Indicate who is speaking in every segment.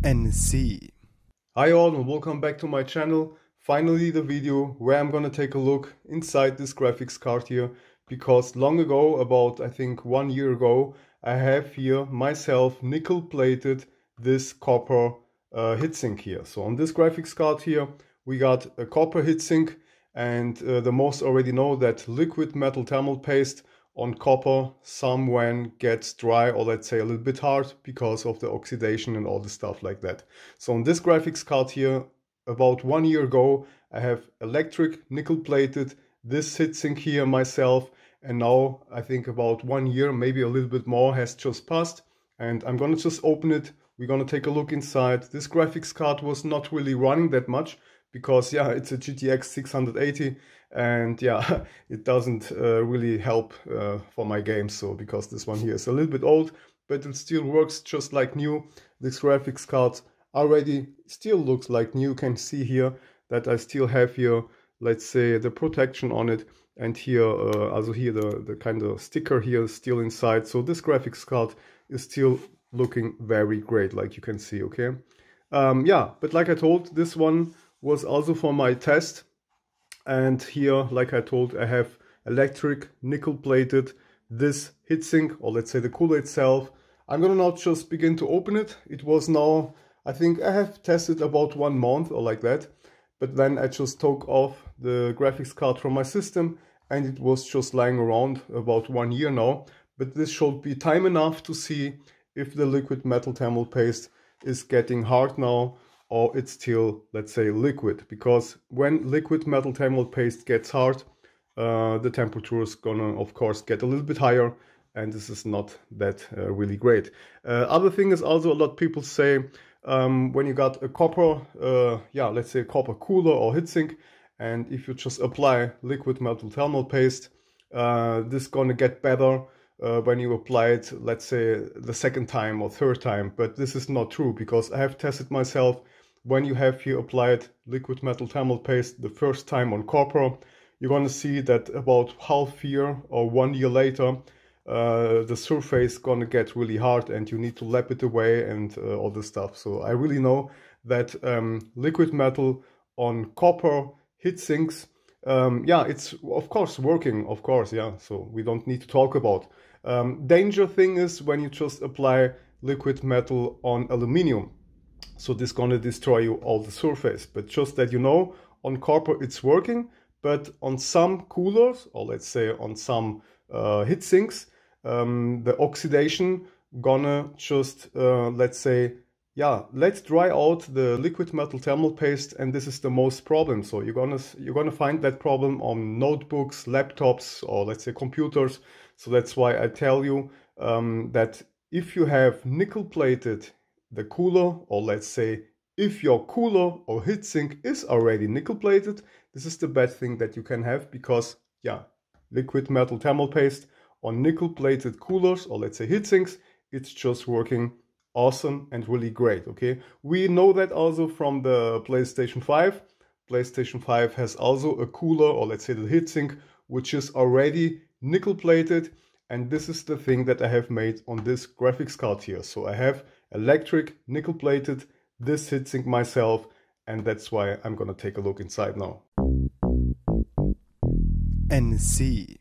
Speaker 1: NSC. Hi all and welcome back to my channel. Finally the video where I'm gonna take a look inside this graphics card here, because long ago, about I think 1 year ago, I have here myself nickel plated this copper heatsink here. So on this graphics card here we got a copper heatsink, and the most already know that liquid metal thermal paste on copper when gets dry, or let's say a little bit hard, because of the oxidation and all the stuff like that. So on this graphics card here, about 1 year ago, I have electric nickel plated this heatsink here myself, and now I think about 1 year, maybe a little bit more, has just passed, and I'm gonna just open it. We're gonna take a look inside. This graphics card was not really running that much, because yeah, it's a GTX 680, and yeah, it doesn't really help for my games. So because this one here is a little bit old, but it still works just like new. This graphics card already still looks like new. You can see here that I still have here, let's say, the protection on it, and here also here the kind of sticker here is still inside. So this graphics card is still looking very great, like you can see. Okay, yeah, but like I told, this one was also for my test, and here, like I told, I have electric nickel plated this heatsink, or let's say the cooler itself. I'm gonna now just begin to open it. It was now, I think I have tested about 1 month or like that, but then I just took off the graphics card from my system, and it was just lying around about 1 year now. But this should be time enough to see if the liquid metal thermal paste is getting hard now, or it's still, let's say, liquid. Because when liquid metal thermal paste gets hard, the temperature is gonna, of course, get a little bit higher, and this is not that really great. Other thing is also, a lot of people say, when you got a copper, yeah, let's say a copper cooler or heatsink, and if you just apply liquid metal thermal paste, this is gonna get better when you apply it, let's say, the second time or third time. But this is not true, because I have tested myself. When you have here applied liquid metal thermal paste the first time on copper, you're gonna see that about half year or 1 year later, the surface gonna get really hard, and you need to lap it away and all this stuff. So I really know that liquid metal on copper heatsinks, yeah, it's of course working, of course, yeah, so we don't need to talk about. Danger thing is when you just apply liquid metal on aluminum. So this is gonna destroy you all the surface. But just that you know, on copper it's working, but on some coolers, or let's say on some heatsinks, the oxidation gonna just, let's say, yeah, let's dry out the liquid metal thermal paste, and this is the most problem. So you're gonna find that problem on notebooks, laptops, or let's say computers. So that's why I tell you that if you have nickel plated the cooler, or let's say if your cooler or heatsink is already nickel plated, this is the bad thing that you can have, because yeah, liquid metal thermal paste on nickel plated coolers, or let's say heatsinks, it's just working awesome and really great. Okay, we know that also from the PlayStation 5. PlayStation 5 has also a cooler, or let's say the heatsink, which is already nickel plated, and this is the thing that I have made on this graphics card here. So I have electric nickel plated this heatsink myself, and that's why I'm gonna take a look inside now. NSC.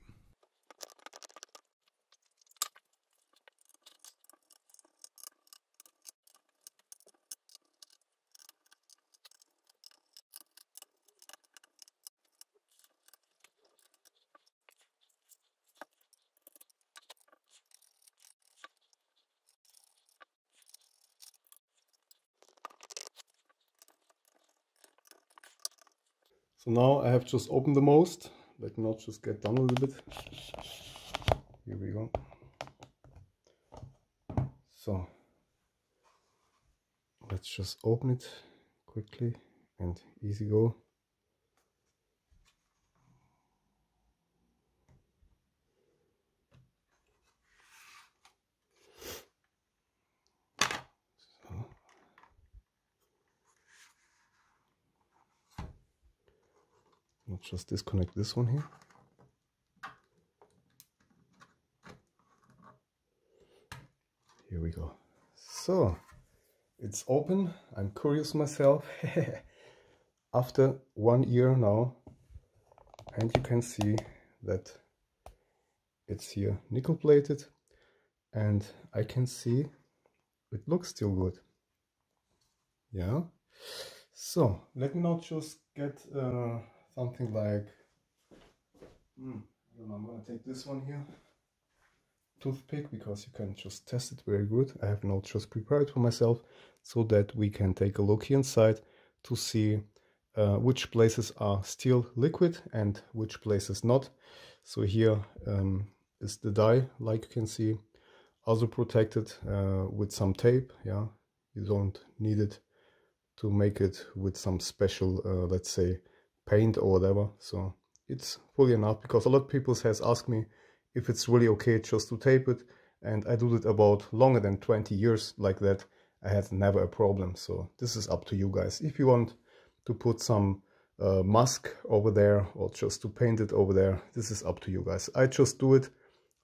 Speaker 1: So now I have just opened the most. Let me not just get down a little bit. Here we go. So let's just open it quickly and easy go. I'll just disconnect this one here. Here we go. So it's open. I'm curious myself. After 1 year now, and you can see that it's here nickel plated, and I can see it looks still good. Yeah. So let me now just get something like I don't know, I'm gonna take this one here, toothpick, because you can just test it very good. I have now just prepared for myself so that we can take a look here inside to see which places are still liquid and which places not. So here is the die, like you can see, also protected with some tape. Yeah, you don't need it to make it with some special let's say paint or whatever. So it's fully enough, because a lot of people has asked me if it's really okay just to tape it, and I do it about longer than 20 years like that. I had never a problem. So this is up to you guys. If you want to put some mask over there or just to paint it over there, this is up to you guys. I just do it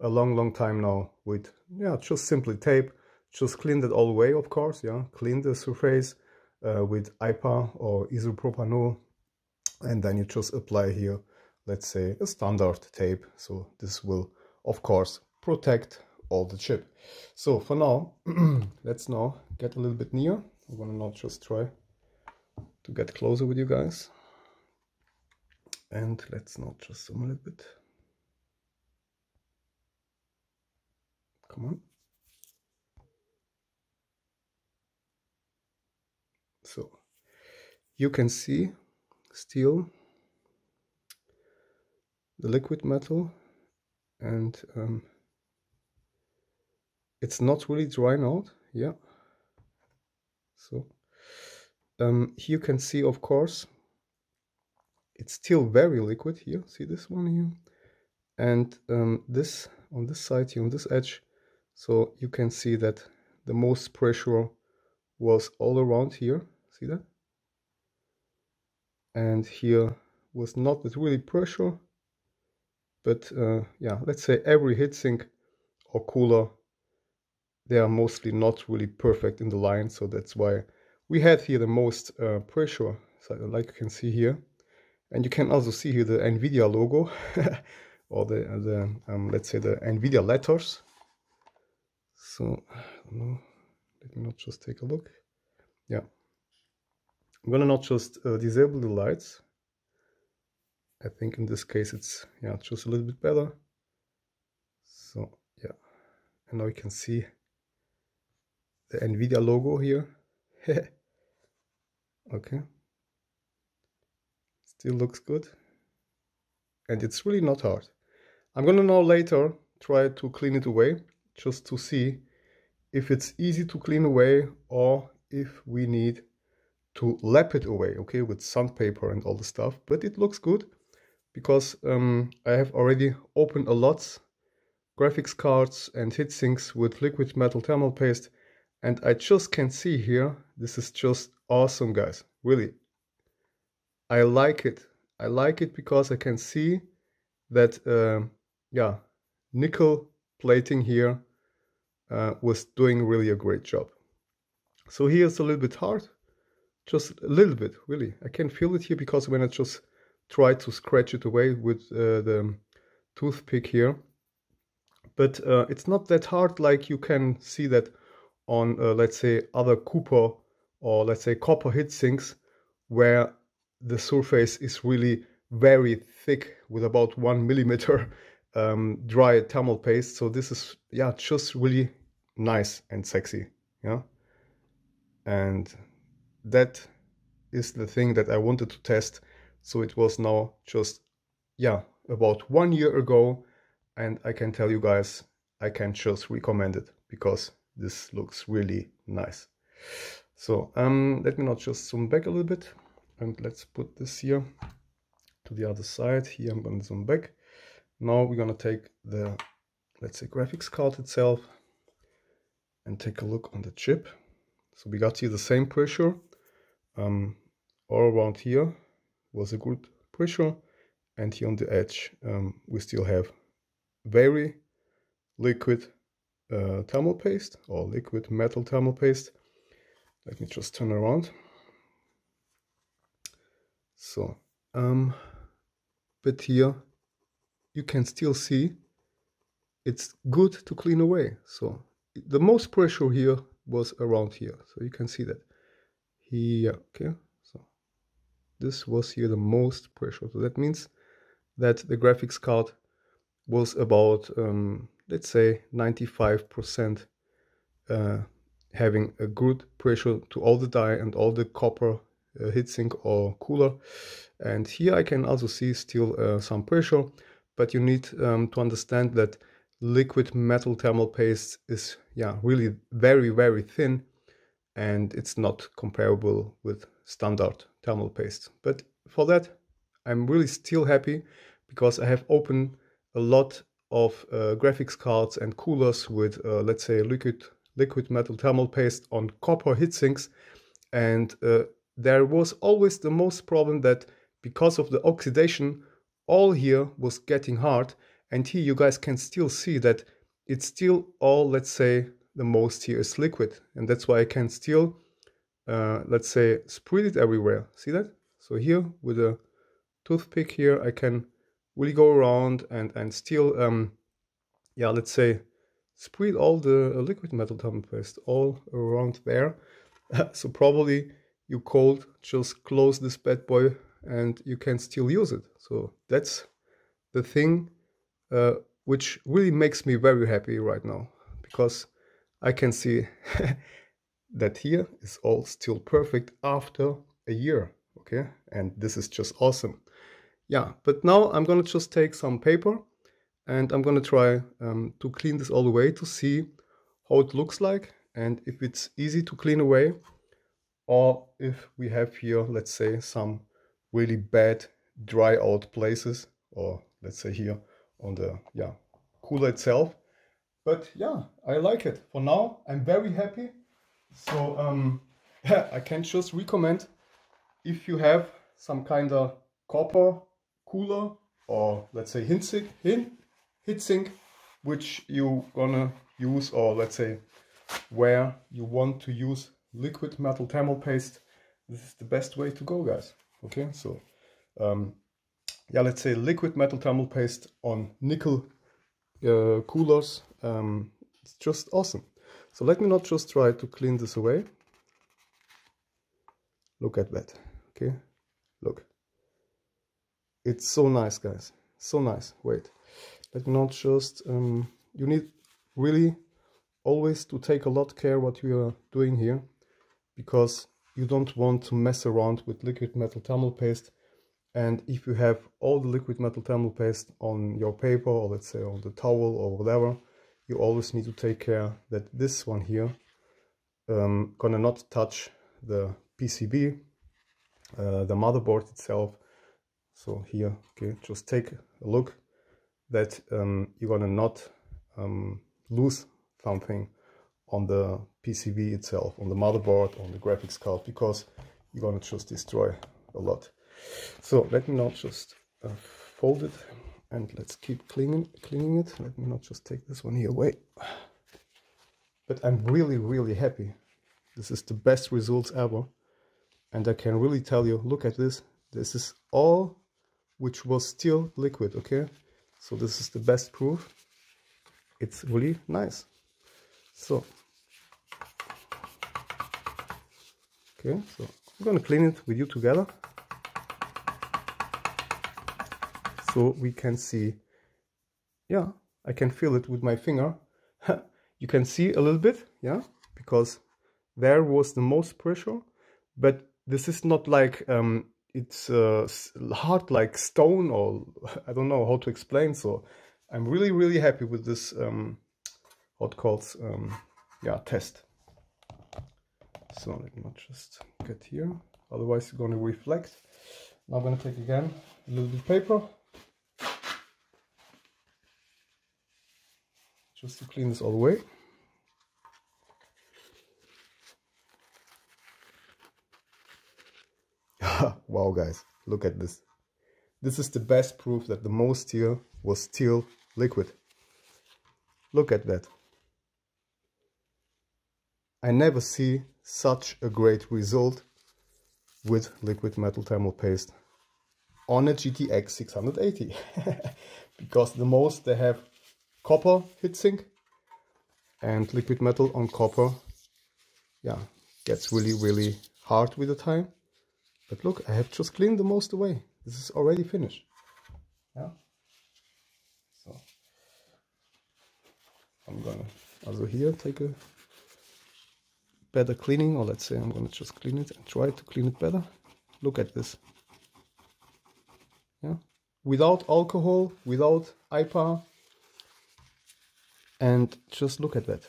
Speaker 1: a long time now with, yeah, just simply tape. Just clean it all the way, of course. Yeah, clean the surface with IPA or isopropanol, and then you just apply here, let's say, a standard tape. So this will of course protect all the chip. So for now, let's now get a little bit near. I'm gonna now just try to get closer with you guys, and let's now just zoom a little bit. Come on. So you can see still the liquid metal, and it's not really drying out. Yeah. So here you can see, of course, it's still very liquid here. See this one here, and this on this side here, on this edge. So you can see that the most pressure was all around here. See that? And here was not with really pressure, but yeah, let's say every heatsink or cooler, they are mostly not really perfect in the line. So that's why we had here the most pressure. So like you can see here, and you can also see here the NVIDIA logo or the let's say the NVIDIA letters. So I don't know, let me not just take a look. Yeah, I'm gonna not just disable the lights. I think in this case it's, yeah, just a little bit better. So yeah, and now you can see the NVIDIA logo here. Okay, still looks good, and it's really not hard. I'm gonna now later try to clean it away, just to see if it's easy to clean away or if we need to lap it away, okay, with sandpaper and all the stuff. But it looks good, because I have already opened a lot graphics cards and heatsinks with liquid metal thermal paste, and I just can see here, this is just awesome, guys. Really, I like it. I like it because I can see that yeah, nickel plating here was doing really a great job. So here it's a little bit hard, just a little bit, really. I can feel it here, because when I just try to scratch it away with the toothpick here, but it's not that hard like you can see that on let's say other Cooper or let's say copper heatsinks, where the surface is really very thick with about 1 millimeter dry thermal paste. So this is, yeah, just really nice and sexy. Yeah, and that is the thing that I wanted to test. So it was now just, yeah, about 1 year ago, and I can tell you guys, I can just recommend it, because this looks really nice. So let me now just zoom back a little bit, and let's put this here to the other side. Here I'm going to zoom back. Now we're going to take the, let's say, graphics card itself and take a look on the chip. So we got here the same pressure. All around here was a good pressure, and here on the edge we still have very liquid thermal paste, or liquid metal thermal paste. Let me just turn around. So, but here you can still see it's good to clean away. So the most pressure here was around here. So you can see that here, okay? So this was here the most pressure. So that means that the graphics card was about, let's say 95% having a good pressure to all the die and all the copper heatsink or cooler. And here I can also see still some pressure, but you need to understand that liquid metal thermal paste is really very thin, and it's not comparable with standard thermal paste. But for that I'm really still happy, because I have opened a lot of graphics cards and coolers with let's say liquid metal thermal paste on copper heatsinks, and there was always the most problem that because of the oxidation all here was getting hard, and here you guys can still see that it's still all, let's say, the most here is liquid, and that's why I can still let's say spread it everywhere. See that? So here with a toothpick here I can really go around and still let's say spread all the liquid metal thermal paste all around there. So probably you cold just close this bad boy and you can still use it. So that's the thing which really makes me very happy right now, because I can see that here is all still perfect after a year. Okay, and this is just awesome. Yeah, but now I'm gonna just take some paper and I'm gonna try to clean this all the way to see how it looks like, and if it's easy to clean away, or if we have here, let's say, some really bad dry out places, or let's say here on the cooler itself. But yeah, I like it. For now, I'm very happy. So I can just recommend, if you have some kind of copper cooler or let's say heatsink which you gonna use, or let's say where you want to use liquid metal thermal paste, this is the best way to go, guys. Okay, so let's say liquid metal thermal paste on nickel coolers, it's just awesome. So let me not just try to clean this away. Look at that. Okay, look, it's so nice, guys, so nice. Wait, let me not just you need really always to take a lot care what you are doing here, because you don't want to mess around with liquid metal thermal paste. And if you have all the liquid metal thermal paste on your paper, or let's say on the towel or whatever, you always need to take care that this one here gonna not touch the PCB, the motherboard itself. So here, okay, just take a look that you're gonna not lose something on the PCB itself, on the motherboard, on the graphics card, because you're gonna just destroy a lot. So let me now just fold it and let's keep cleaning it. Let me not just take this one here away. But I'm really happy. This is the best results ever, and I can really tell you, look at this. This is all which was still liquid. Okay, so this is the best proof. It's really nice. So okay, so I'm gonna clean it with you together, so we can see. Yeah, I can feel it with my finger. You can see a little bit, yeah, because there was the most pressure, but this is not like it's hard like stone, or I don't know how to explain. So I'm really happy with this what calls test. So let me just get here, otherwise it's going to reflect. Now I'm going to take again a little bit of paper just to clean this all the way. Wow, guys, look at this. This is the best proof that the most here was still liquid. Look at that. I never see such a great result with liquid metal thermal paste on a GTX 680. Because the most they have copper heatsink, and liquid metal on copper, yeah, gets really hard with the time. But look, I have just cleaned the most away. This is already finished. Yeah. So I'm gonna also here take a better cleaning, or let's say I'm gonna just clean it and try to clean it better. Look at this. Yeah. Without alcohol, without IPA. And just look at that.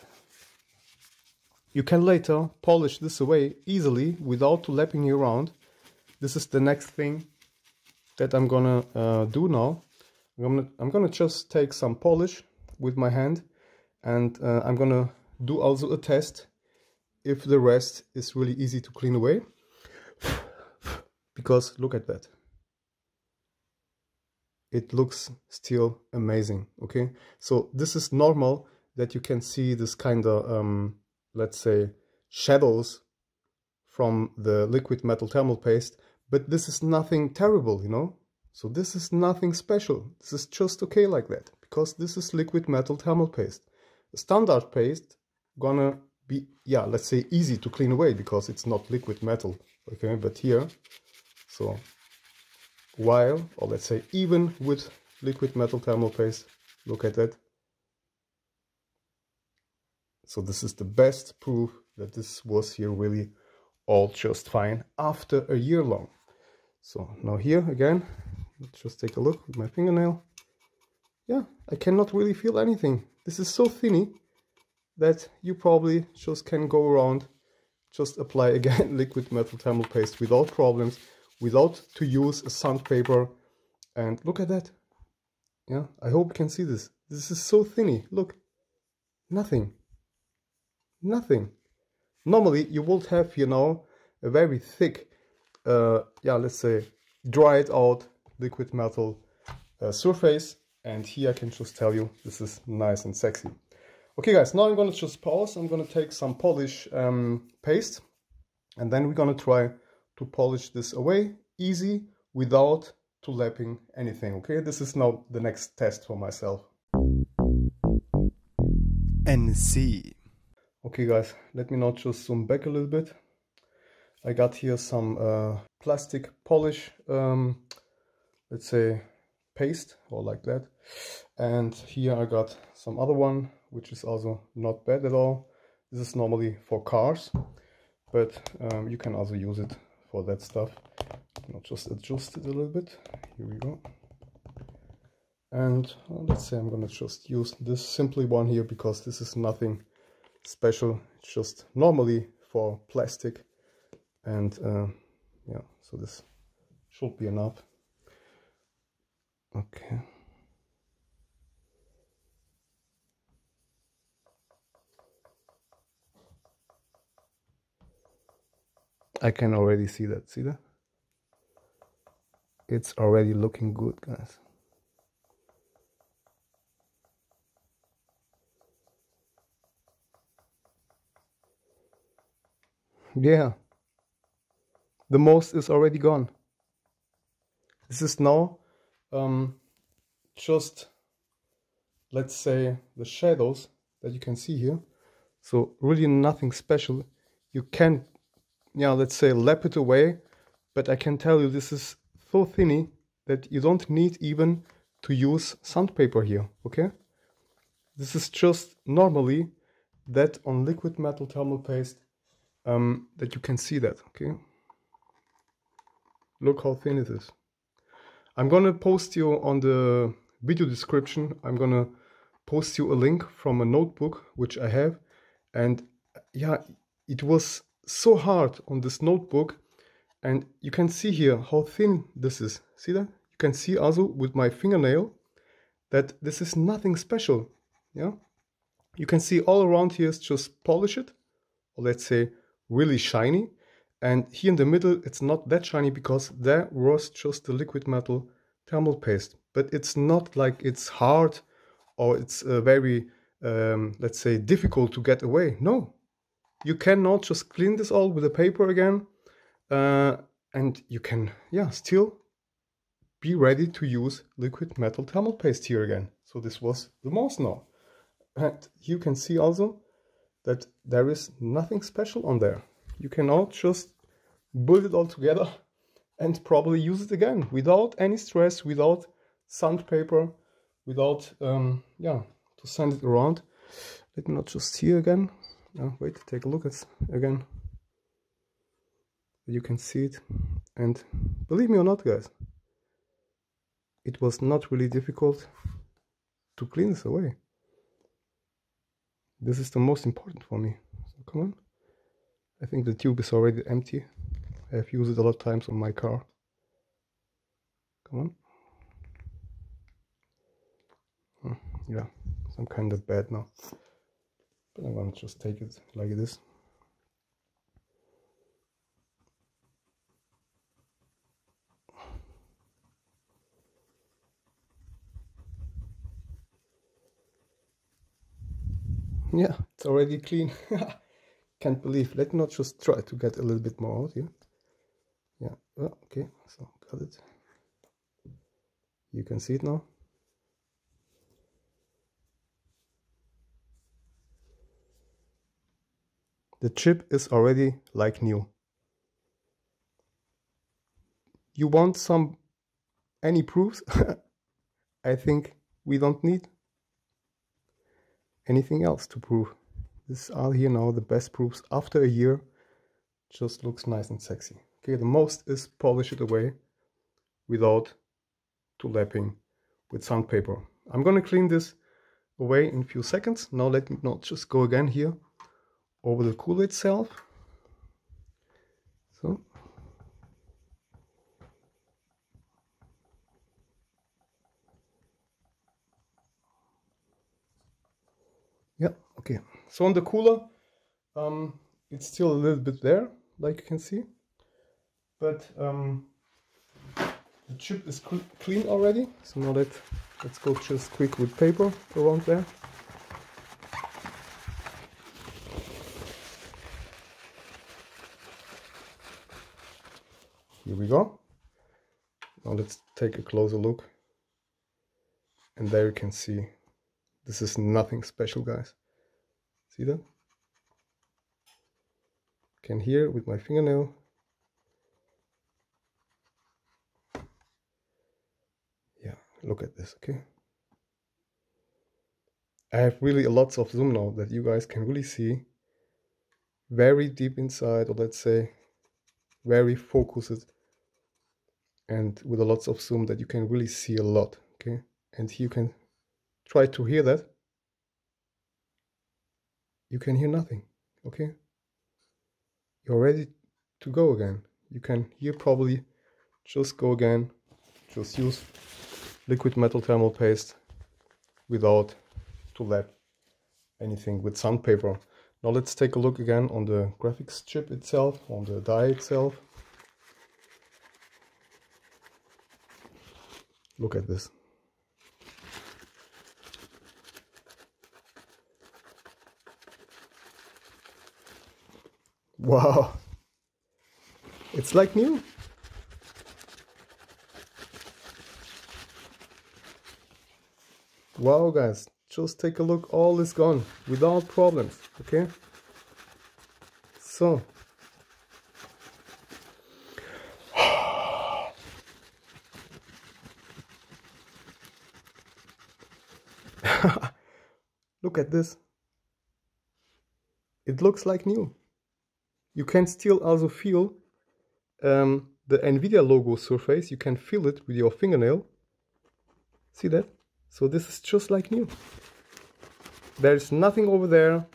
Speaker 1: You can later polish this away easily without lapping it around. This is the next thing that I'm gonna do now. I'm gonna just take some polish with my hand, and I'm gonna do also a test if the rest is really easy to clean away. Because look at that. It looks still amazing, okay? So this is normal that you can see this kind of, let's say, shadows from the liquid metal thermal paste, but this is nothing terrible, you know? So this is nothing special. This is just okay like that, because this is liquid metal thermal paste. The standard paste gonna be, yeah, let's say easy to clean away because it's not liquid metal, okay? But here, so while, or let's say even with liquid metal thermal paste, look at that. So this is the best proof that this was here really all just fine after a year long. So now here again, let's just take a look with my fingernail. Yeah, I cannot really feel anything. This is so thinny that you probably just can go around, just apply again liquid metal thermal paste without problems, without to use a sandpaper. And look at that. Yeah, I hope you can see this. This is so thinny. Look, nothing. Nothing. Normally you would have, you know, a very thick, yeah, let's say dried out liquid metal surface. And here I can just tell you, this is nice and sexy. Okay guys, now I'm gonna just pause. I'm gonna take some polish paste, and then we're gonna try to polish this away easy without to lapping anything. Okay, this is now the next test for myself. NSC. Okay guys, let me now just zoom back a little bit. I got here some plastic polish, let's say paste, or like that. And here I got some other one, which is also not bad at all. This is normally for cars, but you can also use it for that stuff. I'll just adjust it a little bit. Here we go. And let's say I'm gonna just use this simply one here, because this is nothing special. It's just normally for plastic. And yeah, so this should be enough. Okay. I can already see that. See that? It's already looking good, guys. Yeah. The most is already gone. This is now just, let's say, the shadows that you can see here. So really nothing special. You can, yeah, let's say lap it away, but I can tell you this is so thinny that you don't need even to use sandpaper here, okay? This is just normally that on liquid metal thermal paste, that you can see that, okay? Look how thin it is. I'm gonna post you on the video description, I'm gonna post you a link from a notebook which I have. And yeah, it was so hard on this notebook, and you can see here how thin this is. See that? You can see also with my fingernail that this is nothing special. Yeah, you can see all around here is just polish it, or let's say really shiny. And here in the middle it's not that shiny because there was just the liquid metal thermal paste. But it's not like it's hard or it's very let's say difficult to get away. No, you can now just clean this all with the paper again, and you can, yeah, still be ready to use liquid metal thermal paste here again. So this was the most now. And you can see also that there is nothing special on there. You can now just build it all together and probably use it again without any stress, without sandpaper, without, yeah, to send it around. Let me not just here again. Wait, take a look at again. You can see it, and believe me or not, guys, it was not really difficult to clean this away. This is the most important for me. So come on. I think the tube is already empty. I have used it a lot of times on my car. Come on. Yeah, I'm kind of bad now. But I'm gonna just take it like this. Yeah, it's already clean. Can't believe. Let me not just try to get a little bit more out here. Yeah, oh, okay, so got it. You can see it now. The chip is already like new. You want any proofs? I think we don't need anything else to prove. These are here now the best proofs. After a year, just looks nice and sexy. Okay, the most is polish it away without lapping with sandpaper. I'm gonna clean this away in a few seconds. Now let me not just go again here over the cooler itself. So yeah, okay. So on the cooler, it's still a little bit there, like you can see, but the chip is clean already. So now let's go just quick with paper around there. Here we go. Now let's take a closer look. And there you can see, this is nothing special, guys. See that? Can hear with my fingernail. Yeah, look at this, okay? I have really lots of zoom now that you guys can really see very deep inside, or let's say very focused, and with a lots of zoom that you can really see a lot, okay? And you can try to hear that. You can hear nothing, okay? You're ready to go again. You can hear probably just go again, just use liquid metal thermal paste without to lap anything with sandpaper. Now let's take a look again on the graphics chip itself, on the die itself. Look at this. Wow, it's like new. Wow, guys, just take a look, all is gone without problems, okay? So look at this. It looks like new. You can still also feel the NVIDIA logo surface. You can feel it with your fingernail. See that? So this is just like new. There's nothing over there.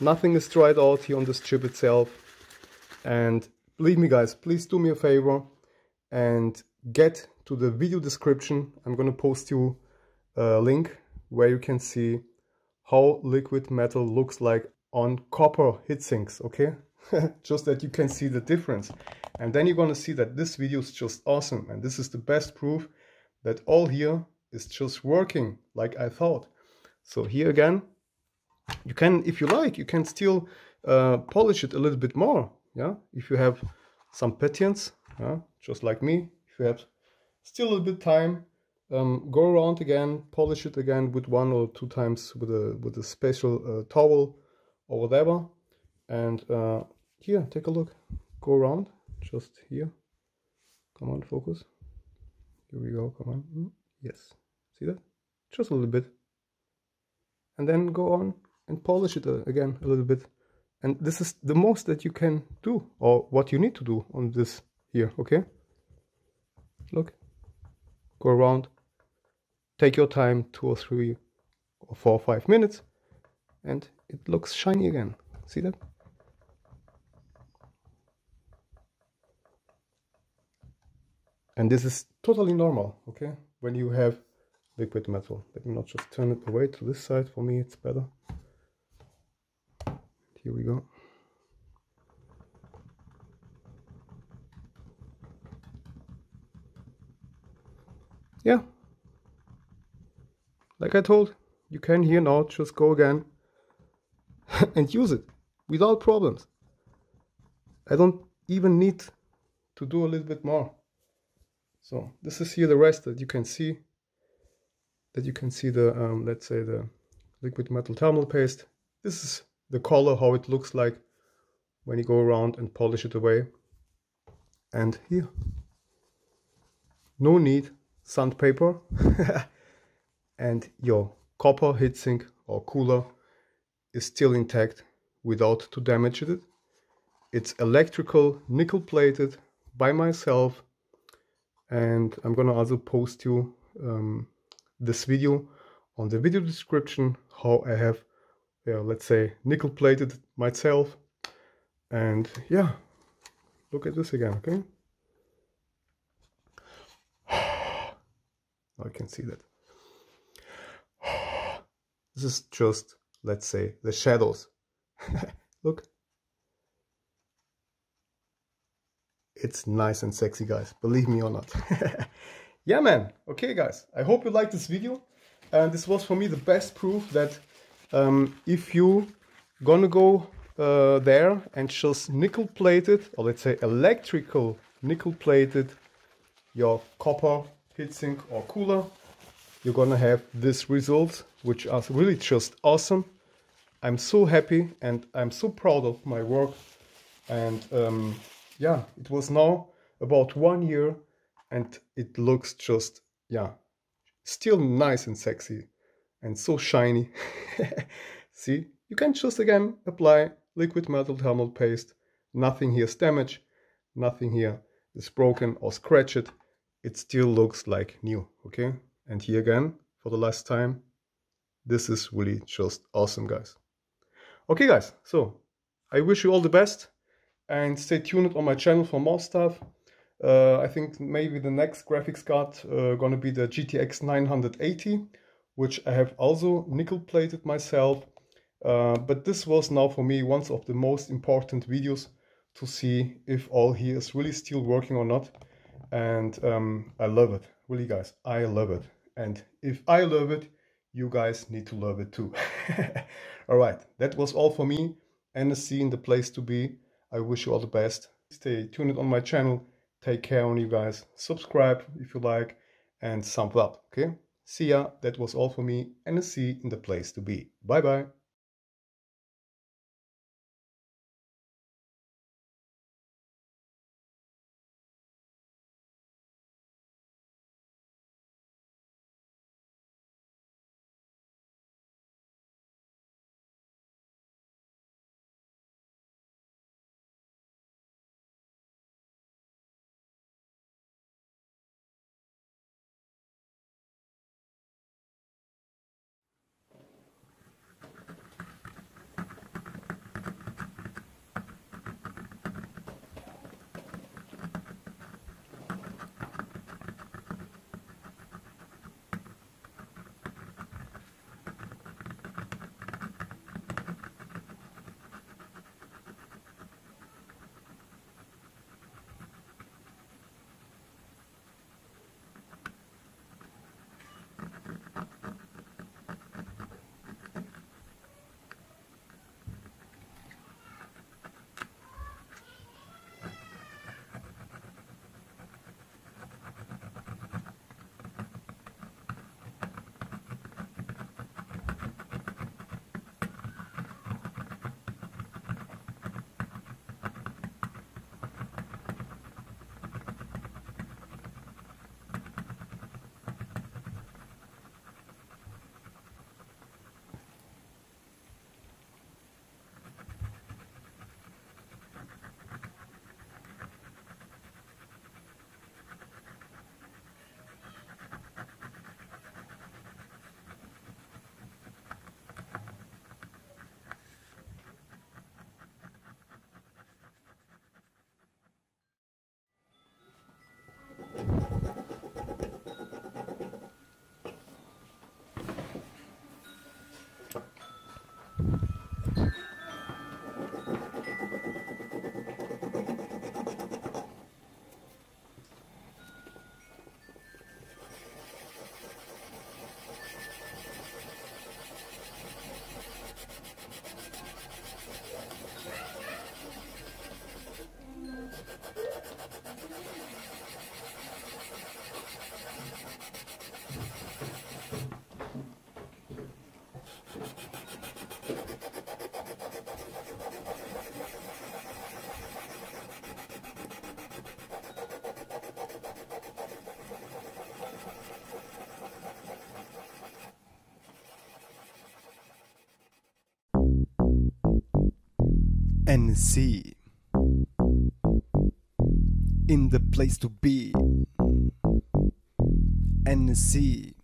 Speaker 1: Nothing is dried out here on this chip itself. And believe me, guys, please do me a favor and get to the video description. I'm gonna post you a link where you can see how liquid metal looks like on copper heatsinks, okay? Just that you can see the difference. And then you're gonna see that this video is just awesome. And this is the best proof that all here is just working like I thought. So here again, you can, if you like, you can still polish it a little bit more. Yeah, if you have some patience, yeah, just like me, if you have still a little bit time, go around again, polish it again with 1 or 2 times with a special towel or whatever. And here, take a look. Go around, just here. Come on, focus. Here we go. Come on. Yes. See that? Just a little bit. And then go on and polish it again a little bit. And this is the most that you can do, or what you need to do on this here, okay? Look. Go around. Take your time, 2 or 3 or 4 or 5 minutes, and it looks shiny again. See that? And this is totally normal, okay? When you have liquid metal. Let me not just turn it away to this side. For me, it's better. Here we go. Yeah. Like I told, you can here now just go again and use it without problems. I don't even need to do a little bit more. So this is here the rest that you can see. The let's say the liquid metal thermal paste. This is the color, how it looks like when you go around and polish it away. And here, no need sandpaper. And your copper heatsink or cooler is still intact without to damage it. It's electrical, nickel plated by myself, and I'm gonna also post you this video on the video description, how I have, let's say, nickel plated myself. And yeah, look at this again, okay? I can see that. This is just, let's say, the shadows. Look. It's nice and sexy, guys. Believe me or not. Yeah, man. Okay, guys. I hope you liked this video. And this was for me the best proof that if you gonna go there and just nickel plated, or let's say electrical nickel plated your copper heatsink or cooler, you're gonna have this result, which are really just awesome. I'm so happy and I'm so proud of my work. And yeah, it was now about 1 year and it looks just, yeah, still nice and sexy and so shiny. See, you can just again apply liquid metal thermal paste. Nothing here is damaged, nothing here is broken or scratched. It still looks like new, okay? And here again, for the last time, this is really just awesome, guys. Okay, guys, so I wish you all the best and stay tuned on my channel for more stuff. I think maybe the next graphics card gonna be the GTX 980, which I have also nickel plated myself. But this was now for me one of the most important videos to see if all here is really still working or not. And I love it, really, guys. I love it. And if I love it, you guys need to love it too. All right, that was all for me. NSC in the place to be. I wish you all the best. Stay tuned on my channel. Take care on you guys. Subscribe if you like and thumbs up. Okay? See ya. That was all for me. NSC in the place to be. Bye bye. NSC in the place to be. NSC